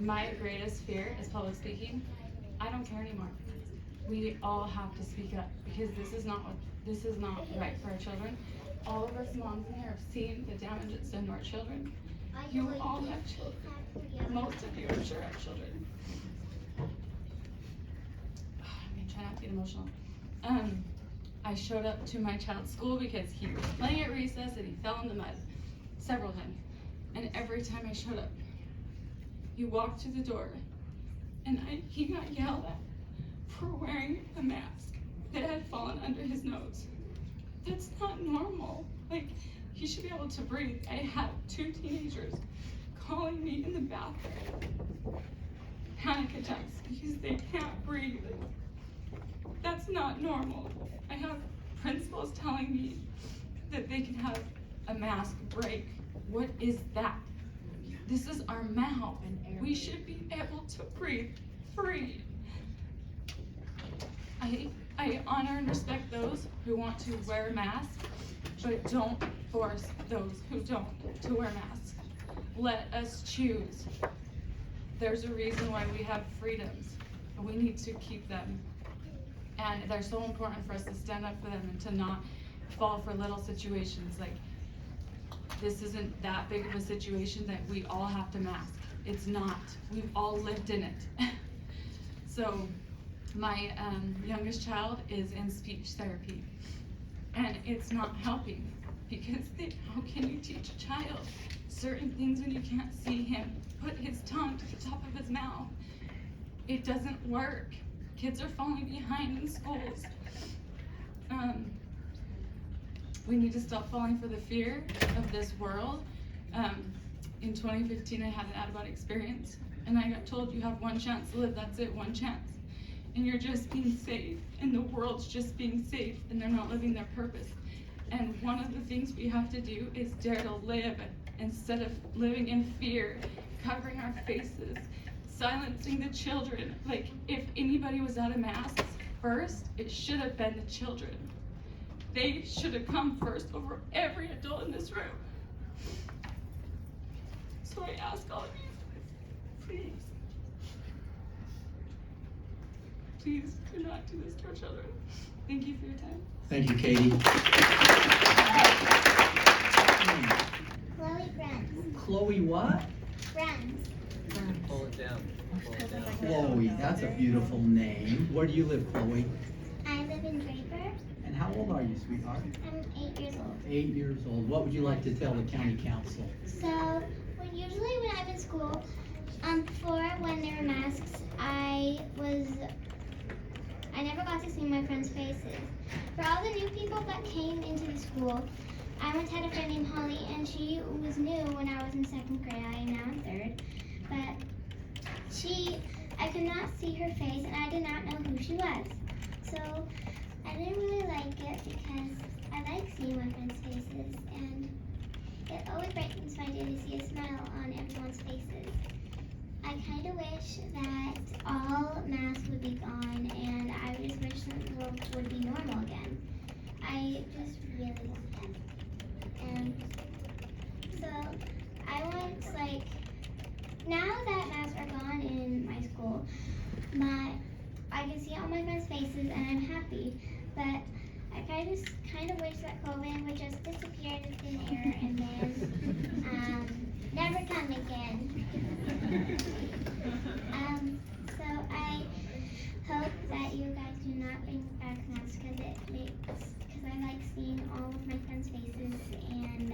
My greatest fear is public speaking. I don't care anymore. We all have to speak up because this is not right for our children. All of us moms in here have seen the damage it's done to our children. You all have children. Most of you, I'm sure, have children. I'm gonna try not to get emotional. I showed up to my child's school because he was playing at recess and he fell in the mud several times. And every time I showed up, he walked to the door and he got yelled at for wearing a mask that had fallen under his nose. That's not normal. Like, he should be able to breathe. I had 2 teenagers calling me in the bathroom, panic attacks because they can't breathe. That's not normal. I have principals telling me that they can have a mask break. What is that? This is our mouth. We should be able to breathe free. I honor and respect those who want to wear masks, but don't force those who don't to wear masks. Let us choose. There's a reason why we have freedoms, and we need to keep them. And they're so important for us to stand up for them and to not fall for little situations. Like, this isn't that big of a situation that we all have to mask. It's not. We've all lived in it. So my youngest child is in speech therapy, and it's not helping because how can you teach a child certain things when you can't see him put his tongue to the top of his mouth? It doesn't work. Kids are falling behind in schools. We need to stop falling for the fear of this world. In 2015, I had an out-of-body experience, and I got told you have one chance to live. That's it, one chance. And you're just being safe, and the world's just being safe, and they're not living their purpose. And one of the things we have to do is dare to live instead of living in fear, covering our faces, silencing the children. Like, if anybody was out of masks first, it should have been the children. They should have come first over every adult in this room. So I ask all of you, please do not do this to our children. Thank you for your time. Thank you, Katie. Chloe Friends. Chloe what? Friends. Pull it down. Pull it down. Chloe, that's a beautiful name. Where do you live, Chloe? I live in Draper. And how old are you, sweetheart? I'm 8 years old. 8 years old. What would you like to tell the county council? So, usually when I'm in school, before when there were masks, I never got to see my friends' faces. For all the new people that came into the school, I once had a friend named Holly, and she was new when I was in 2nd grade. I am now in 3rd. But I could not see her face, and I did not know who she was. So I didn't really like it because I like seeing my friends' faces, and it always brightens my day to see a smile on everyone's faces. I kind of wish that all masks would be gone, and I just wish that the world would be normal again. I just really want that. And so I want, now that masks are gone in my school, I can see all my friends' faces and I'm happy, but I kind of wish that COVID would just disappear into thin air and then never come again. So I hope that you guys do not bring back masks because I like seeing all of my friends' faces, and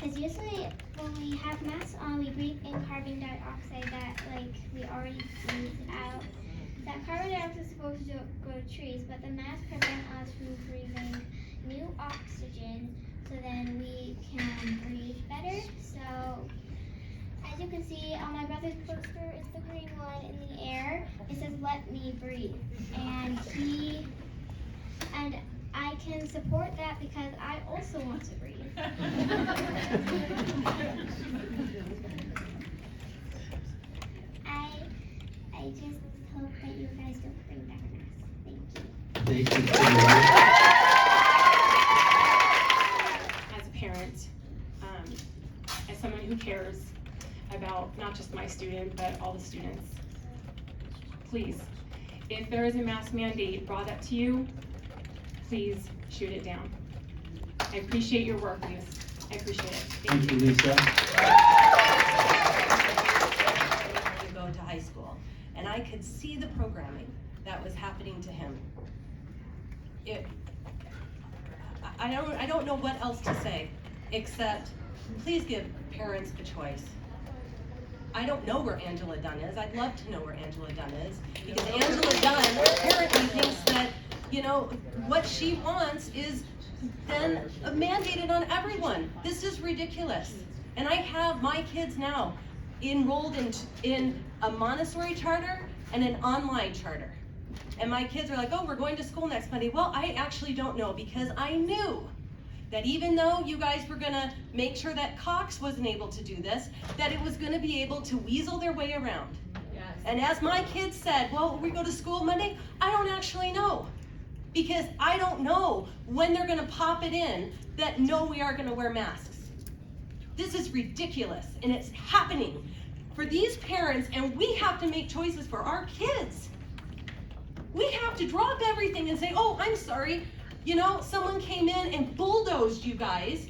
because usually when we have masks on, we breathe in carbon dioxide that we already breathed out. That carbon dioxide is supposed to go to trees, but the masks prevent us from breathing new oxygen, so then we can breathe better. So as you can see on my brother's poster, it's the green one in the air. It says "Let me breathe," and I can support that because I also want to breathe. I just hope that you guys don't bring back masks. Thank you. Thank you. As a parent, as someone who cares, not just my student, but all the students. Please, if there is a mask mandate brought up to you, please shoot it down. I appreciate your work, youth. I appreciate it. Thank you, Lisa. To go to high school, and I could see the programming that was happening to him. I don't know what else to say, except please give parents a choice. I don't know where Angela Dunn is. I'd love to know where Angela Dunn is, because Angela Dunn apparently thinks that, you know, what she wants is then mandated on everyone. This is ridiculous. And I have my kids now enrolled in a Montessori charter and an online charter. And my kids are like, oh, we're going to school next Monday. Well, I actually don't know, because I knew that even though you guys were gonna make sure that Cox wasn't able to do this, that it was gonna be able to weasel their way around. Yes. And as my kids said, well, we go to school Monday, I don't actually know. Because I don't know when they're gonna pop it in that no, we are gonna wear masks. This is ridiculous, and it's happening for these parents, and we have to make choices for our kids. We have to drop everything and say, oh, I'm sorry, you know, someone came in and bulldozed you guys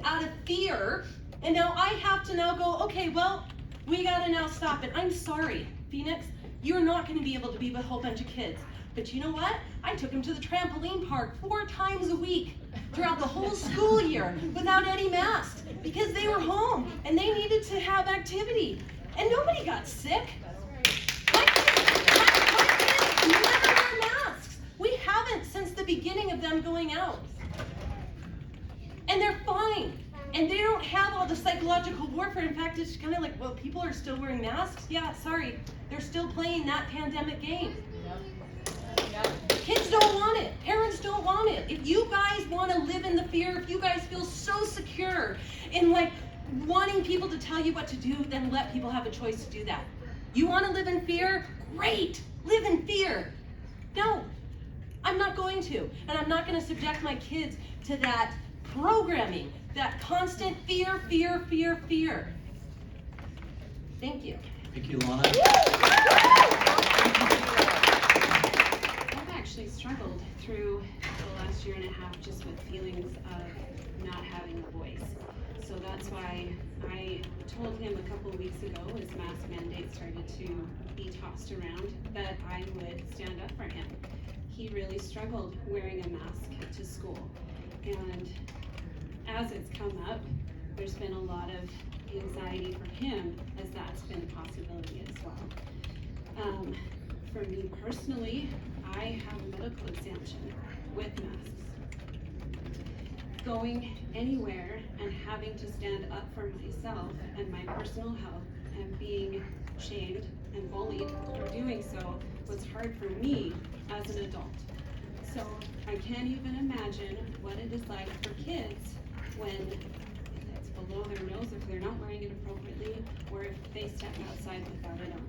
out of fear, and now I have to now go, okay, well, we gotta now stop it. I'm sorry, Phoenix, you're not gonna be able to be with a whole bunch of kids. But you know what? I took them to the trampoline park 4 times a week throughout the whole school year without any masks, because they were home and they needed to have activity. And nobody got sick. My kids never wear masks. We haven't since the beginning of them going out. And they're fine. And they don't have all the psychological warfare. In fact, it's kind of like, well, people are still wearing masks? Yeah, sorry. They're still playing that pandemic game. Kids don't want it. Parents don't want it. If you guys want to live in the fear, if you guys feel so secure in like wanting people to tell you what to do, then let people have a choice to do that. You want to live in fear? Great. Live in fear. No, I'm not going to. And I'm not going to subject my kids to that programming, that constant fear, fear, fear, fear. Thank you. Thank you, Lana. I've actually struggled through the last year and a half just with feelings of not having a voice. So that's why I told him a couple of weeks ago, as mask mandates started to be tossed around, that I would stand up for him. He really struggled wearing a mask to school. And as it's come up, there's been a lot of anxiety for him, as that's been a possibility as well. For me personally, I have a medical exemption with masks. Going anywhere and having to stand up for myself and my personal health and being shamed and bullied for doing so was hard for me as an adult. So I can't even imagine what it is like for kids when it's below their nose, if they're not wearing it appropriately, or if they step outside without it on.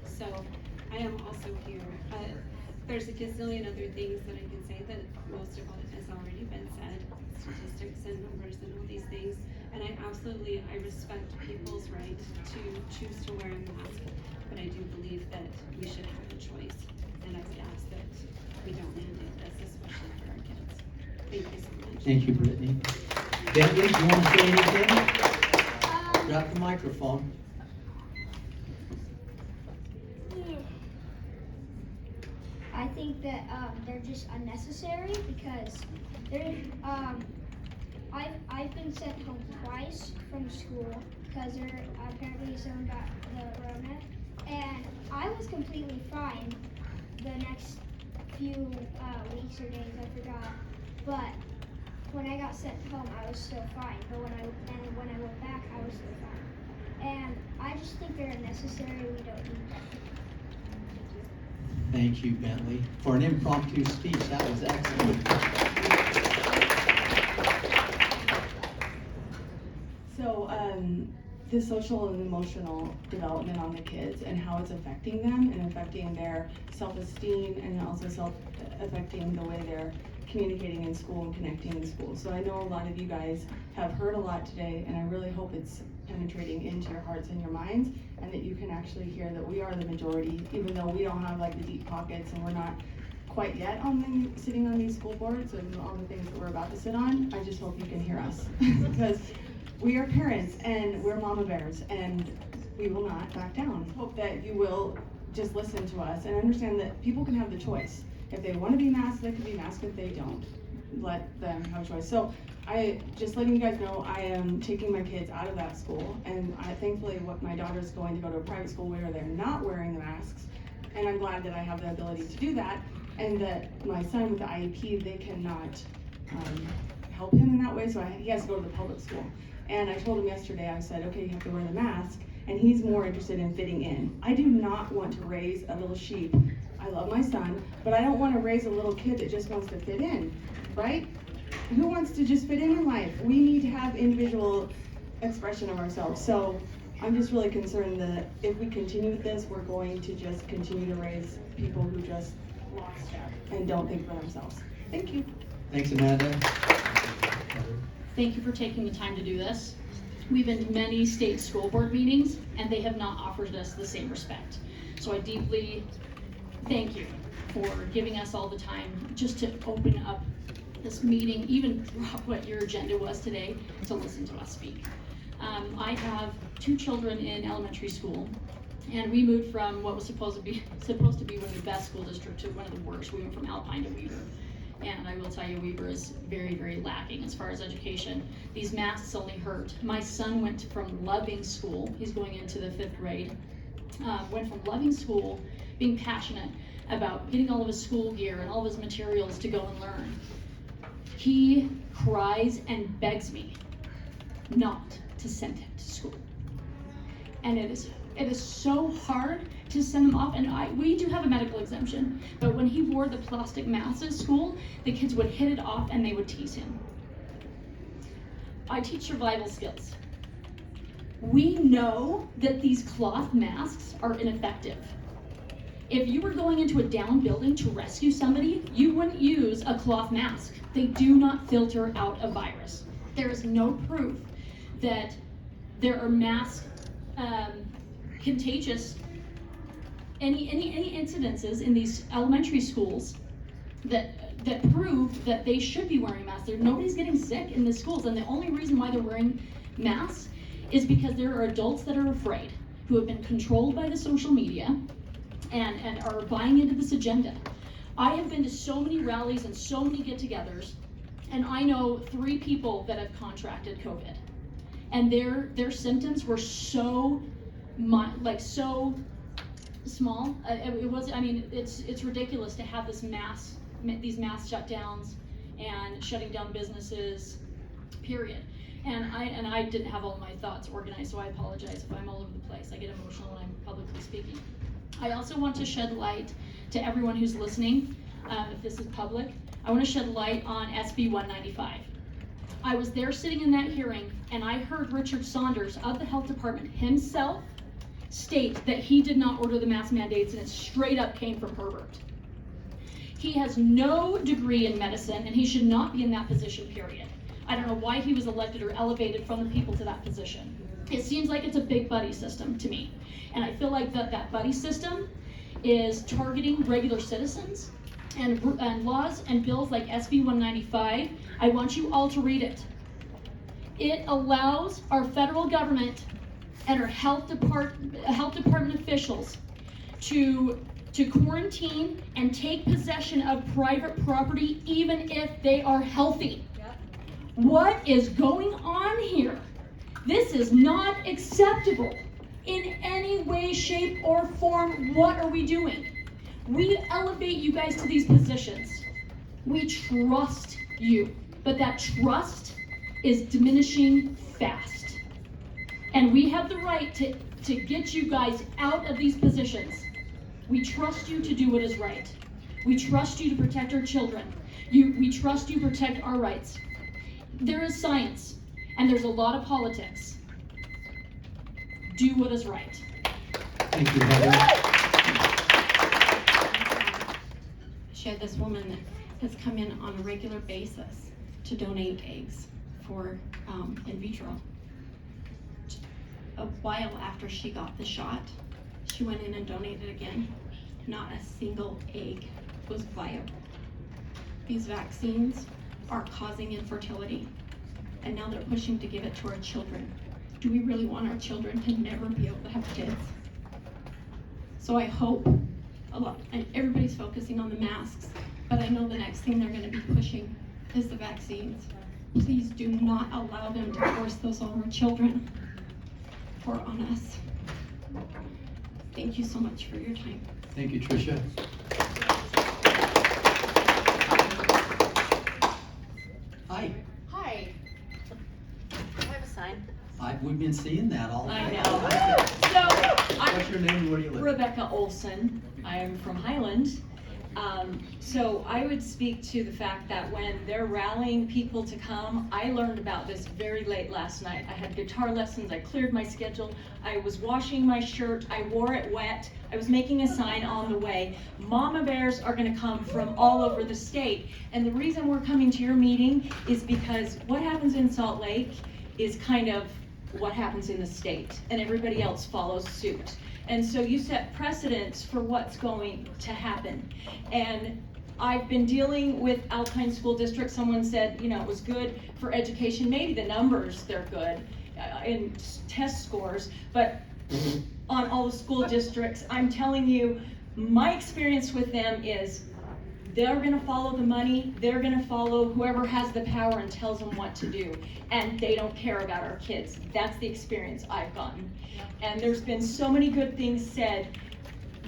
So I am also here. There's a gazillion other things that I can say that most of it has already been said, statistics and numbers and all these things. And I respect people's right to choose to wear a mask, but I do believe that we should have a choice. And I would ask that we don't mandate this, especially for our kids. Thank you so much. Thank you, Brittany. Bentley, do you want to say anything? Grab the microphone. I think that they're just unnecessary because they're, I've been sent home twice from school because apparently someone got the Rona, and I was completely fine the next few weeks or days, I forgot. But when I got sent home, I was still fine. But when I went back, I was still fine. And I just think they're unnecessary. We don't need them. Thank you, Bentley. For an impromptu speech, that was excellent. So, the social and emotional development on the kids and how it's affecting them and affecting their self-esteem and also affecting the way they're communicating in school and connecting in school. So I know a lot of you guys have heard a lot today, and I really hope it's penetrating into your hearts and your minds, and that you can actually hear that we are the majority, even though we don't have like the deep pockets and we're not quite yet sitting on these school boards and all the things that we're about to sit on. I just hope you can hear us because we are parents and we're mama bears and we will not back down. Hope that you will just listen to us and understand that people can have the choice. If they want to be masked, they can be masked. If they don't, let them have a choice. So I just letting you guys know, I am taking my kids out of that school, and thankfully my daughter's going to go to a private school where they're not wearing the masks, and I'm glad that I have the ability to do that, and that my son with the IEP, they cannot help him in that way, so he has to go to the public school. And I told him yesterday, I said, okay, you have to wear the mask, and he's more interested in fitting in. I do not want to raise a little sheep. I love my son, but I don't want to raise a little kid that just wants to fit in, right? Who wants to just fit in life? We need to have individual expression of ourselves. So I'm just really concerned that if we continue with this, we're going to just continue to raise people who just lost step and don't think for themselves. Thank you. Thanks, Amanda. Thank you for taking the time to do this. We've been to many state school board meetings and they have not offered us the same respect. So I deeply thank you for giving us all the time just to open up this meeting, even drop what your agenda was today to listen to us speak. I have 2 children in elementary school, and we moved from what was supposed to be one of the best school districts to one of the worst. We went from Alpine to Weber. And I will tell you, Weber is very, very lacking as far as education. These masks only hurt. My son went from loving school, he's going into the 5th grade, went from loving school, being passionate about getting all of his school gear and all of his materials to go and learn. He cries and begs me not to send him to school. And it is so hard to send him off, and we do have a medical exemption, but when he wore the plastic masks at school, the kids would hit it off and they would tease him. I teach survival skills. We know that these cloth masks are ineffective. If you were going into a downed building to rescue somebody, you wouldn't use a cloth mask. They do not filter out a virus. There is no proof that there are mass contagious any incidences in these elementary schools that prove that they should be wearing masks. Nobody's getting sick in the schools, and the only reason why they're wearing masks is because there are adults that are afraid, who have been controlled by the social media and are buying into this agenda. I have been to so many rallies and so many get-togethers, and I know 3 people that have contracted COVID, and their symptoms were so small. It was. I mean, it's ridiculous to have these mass shutdowns and shutting down businesses, period. And I didn't have all my thoughts organized, so I apologize if I'm all over the place. I get emotional when I'm publicly speaking. I also want to shed light to everyone who's listening, if this is public. I want to shed light on SB 195. I was there sitting in that hearing, and I heard Richard Saunders of the Health Department himself state that he did not order the mask mandates, and it straight up came from Herbert. He has no degree in medicine, and he should not be in that position, period. I don't know why he was elected or elevated from the people to that position. It seems like it's a big buddy system to me. And I feel like that buddy system is targeting regular citizens, and laws and bills like SB 195. I want you all to read it. It allows our federal government and our health department officials to quarantine and take possession of private property even if they are healthy. Yep. What is going on here? This is not acceptable in any way, shape, or form. What are we doing? We elevate you guys to these positions. We trust you, but that trust is diminishing fast. And we have the right to get you guys out of these positions. We trust you to do what is right. We trust you to protect our children. We trust you to protect our rights. There is science, and there's a lot of politics. Do what is right. Thank you, Heather. She, this woman has come in on a regular basis to donate eggs for in vitro. a while after she got the shot, she went in and donated again. Not a single egg was viable. These vaccines are causing infertility, and now they're pushing to give it to our children. Do we really want our children to never be able to have kids? So I hope and everybody's focusing on the masks, but I know the next thing they're gonna be pushing is the vaccines. Please do not allow them to force those on our children or on us. Thank you so much for your time. Thank you, Tricia. Hi. Hi. I have a sign. We've been seeing that all I day. know. So, What's your name and where do you live? Rebecca Olson. I'm from Highland. So I would speak to the fact that when they're rallying people to come, I learned about this very late last night. I had guitar lessons, I cleared my schedule, I was washing my shirt, I wore it wet, I was making a sign on the way. Mama bears are gonna come from all over the state. And the reason we're coming to your meeting is because what happens in Salt Lake is kind of what happens in the state, and everybody else follows suit. And so you set precedents for what's going to happen. And I've been dealing with Alpine School District. Someone said, you know, it was good for education. Maybe the numbers, they're good in test scores, but on all the school districts, I'm telling you, my experience with them is they're gonna follow the money, they're gonna follow whoever has the power and tells them what to do. And they don't care about our kids. That's the experience I've gotten. And there's been so many good things said.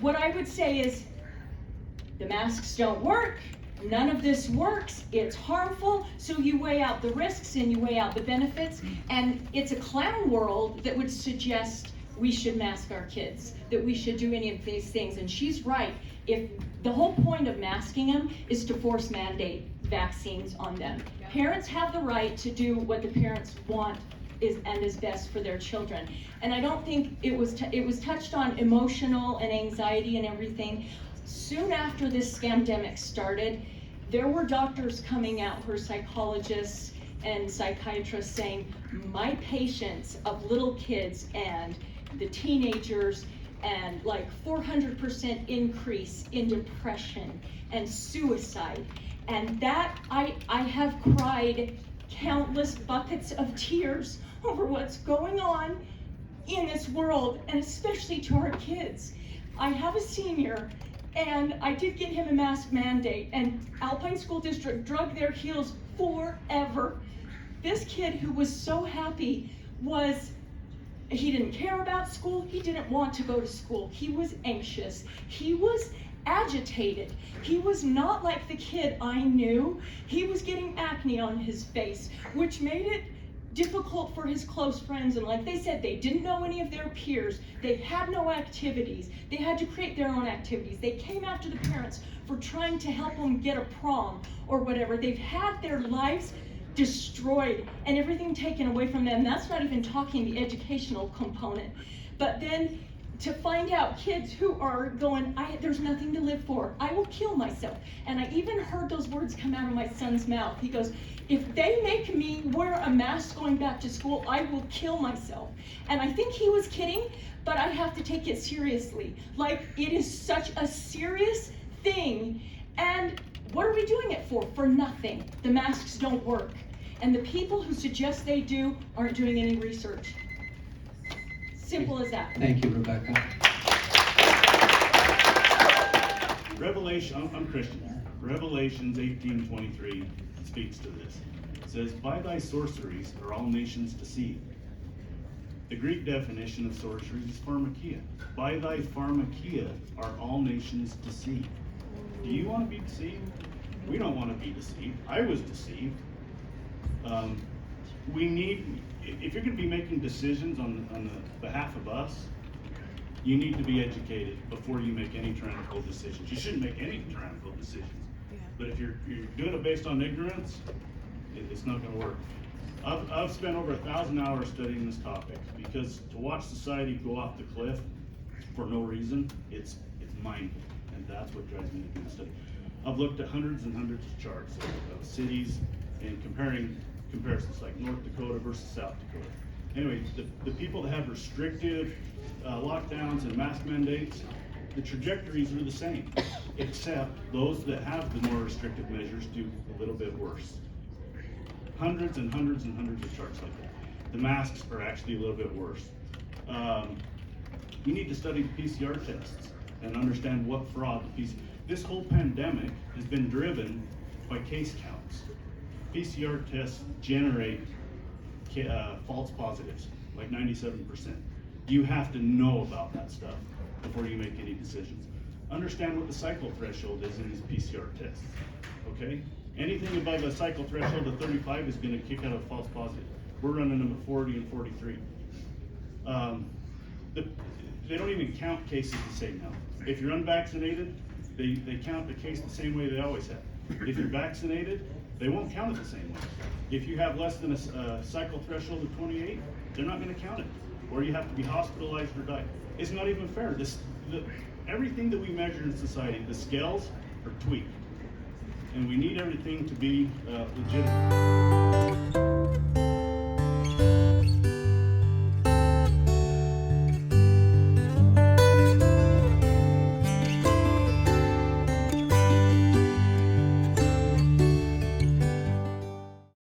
What I would say is, the masks don't work, none of this works, it's harmful, so you weigh out the risks and you weigh out the benefits, and it's a clown world that would suggest we should mask our kids, that we should do any of these things, and she's right. If the whole point of masking them is to force mandate vaccines on them. Parents have the right to do what the parents want is best for their children. And I don't think it was touched on emotional and anxiety and everything. Soon after this scamdemic started, there were doctors coming out, who are psychologists and psychiatrists, saying, my patients of little kids and the teenagers, and like 400% increase in depression and suicide. And that, I have cried countless buckets of tears over what's going on in this world, and especially to our kids. I have a senior, and I did get him a mask mandate, and Alpine School District drug their heels forever. This kid who was so happy he didn't care about school, he didn't want to go to school, he was anxious, he was agitated. He was not like the kid I knew. He was getting acne on his face, which made it difficult for his close friends. And like they said, they didn't know any of their peers. They had no activities. They had to create their own activities. They came after the parents for trying to help them get a prom or whatever. They've had their lives destroyed and everything taken away from them. That's not even talking the educational component. But then to find out kids who are going, there's nothing to live for, I will kill myself. And I even heard those words come out of my son's mouth. He goes, if they make me wear a mask going back to school, I will kill myself. And I think he was kidding, but I have to take it seriously. Like, it is such a serious thing. And what are we doing it for? For nothing. The masks don't work. And the people who suggest they do aren't doing any research. Simple as that. Thank you, Rebecca. I'm Christian. Revelations 18:23 speaks to this. It says, by thy sorceries are all nations deceived. The Greek definition of sorcery is pharmakia. By thy pharmakia are all nations deceived. Do you want to be deceived? We don't want to be deceived. I was deceived. If you're going to be making decisions on the behalf of us, you need to be educated before you make any tyrannical decisions. You shouldn't make any tyrannical decisions. But if you're doing it based on ignorance, it's not going to work. I've spent over 1,000 hours studying this topic, because to watch society go off the cliff for no reason, it's mind-blowing, and that's what drives me to do the study. I've looked at hundreds and hundreds of charts of cities and comparisons like North Dakota versus South Dakota. Anyway, the people that have restrictive lockdowns and mask mandates, the trajectories are the same, except those that have the more restrictive measures do a little bit worse. Hundreds and hundreds and hundreds of charts like that. The masks are actually a little bit worse. We need to study the PCR tests and understand what fraud the PCR. This whole pandemic has been driven by case counts. PCR tests generate false positives, like 97%. You have to know about that stuff before you make any decisions. Understand what the cycle threshold is in these PCR tests, okay? Anything above a cycle threshold of 35 is gonna kick out a false positive. We're running them at 40 and 43. They don't even count cases the same now. If you're unvaccinated, they count the case the same way they always have. If you're vaccinated, they won't count it the same way. If you have less than a cycle threshold of 28, they're not gonna count it. Or you have to be hospitalized or die. It's not even fair. Everything that we measure in society, the scales are tweaked. And we need everything to be legitimate.